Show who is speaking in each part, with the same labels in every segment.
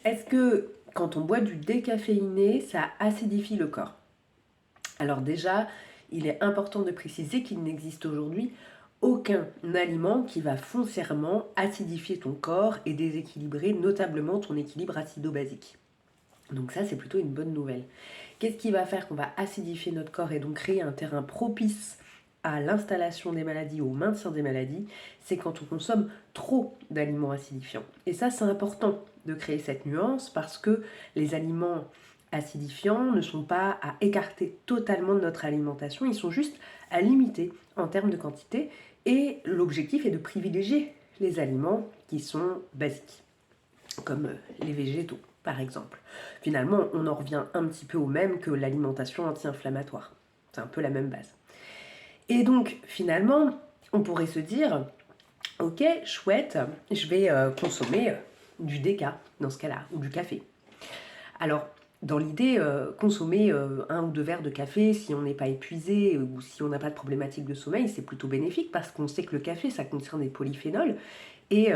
Speaker 1: Est-ce que quand on boit du décaféiné, ça acidifie le corps? Alors déjà, il est important de préciser qu'il n'existe aujourd'hui aucun aliment qui va foncièrement acidifier ton corps et déséquilibrer notablement ton équilibre acido-basique. Donc ça, c'est plutôt une bonne nouvelle. Qu'est-ce qui va faire qu'on va acidifier notre corps et donc créer un terrain propice à l'installation des maladies, au maintien des maladies? C'est quand on consomme trop d'aliments acidifiants. Et ça, c'est important de créer cette nuance parce que les aliments acidifiants ne sont pas à écarter totalement de notre alimentation, ils sont juste à limiter en termes de quantité. Et l'objectif est de privilégier les aliments qui sont basiques, comme les végétaux par exemple. Finalement, on en revient un petit peu au même que l'alimentation anti-inflammatoire. C'est un peu la même base. Et donc, finalement, on pourrait se dire, ok, chouette, je vais consommer du déca dans ce cas-là, ou du café. Alors, dans l'idée, consommer un ou deux verres de café si on n'est pas épuisé ou si on n'a pas de problématique de sommeil, c'est plutôt bénéfique parce qu'on sait que le café, ça contient des polyphénols et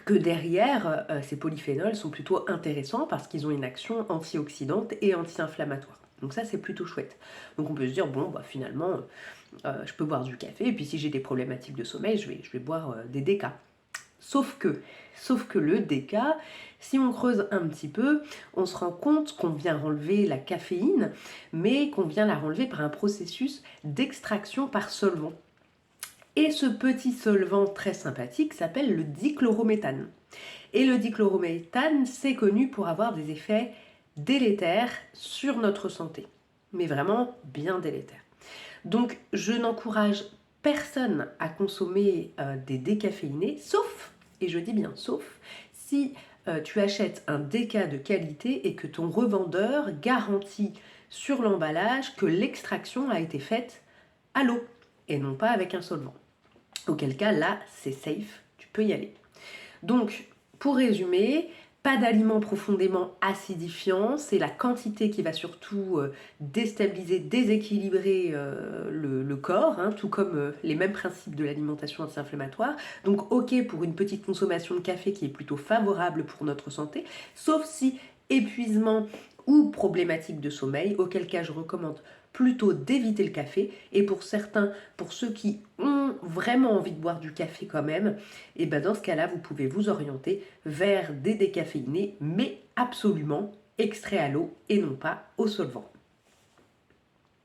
Speaker 1: que derrière, ces polyphénols sont plutôt intéressants parce qu'ils ont une action antioxydante et anti-inflammatoire. Donc ça, c'est plutôt chouette. Donc on peut se dire, bon, bah, finalement, je peux boire du café, et puis si j'ai des problématiques de sommeil, je vais boire des décas. Sauf que le déca, si on creuse un petit peu, on se rend compte qu'on vient enlever la caféine, mais qu'on vient la renlever par un processus d'extraction par solvant. Et ce petit solvant très sympathique s'appelle le dichlorométhane. Et le dichlorométhane, c'est connu pour avoir des effets délétères sur notre santé. Mais vraiment bien délétères. Donc je n'encourage personne à consommer des décaféinés, sauf, et je dis bien sauf, si tu achètes un déca de qualité et que ton revendeur garantit sur l'emballage que l'extraction a été faite à l'eau et non pas avec un solvant. Auquel cas, là, c'est safe, tu peux y aller. Donc, pour résumer, pas d'aliments profondément acidifiants, c'est la quantité qui va surtout déstabiliser, déséquilibrer le corps, hein, tout comme les mêmes principes de l'alimentation anti-inflammatoire. Donc ok pour une petite consommation de café qui est plutôt favorable pour notre santé, sauf si épuisement ou problématique de sommeil, auquel cas je recommande plutôt d'éviter le café. Et pour certains, pour ceux qui ont vraiment envie de boire du café quand même, et ben dans ce cas-là, vous pouvez vous orienter vers des décaféinés, mais absolument extraits à l'eau et non pas au solvant.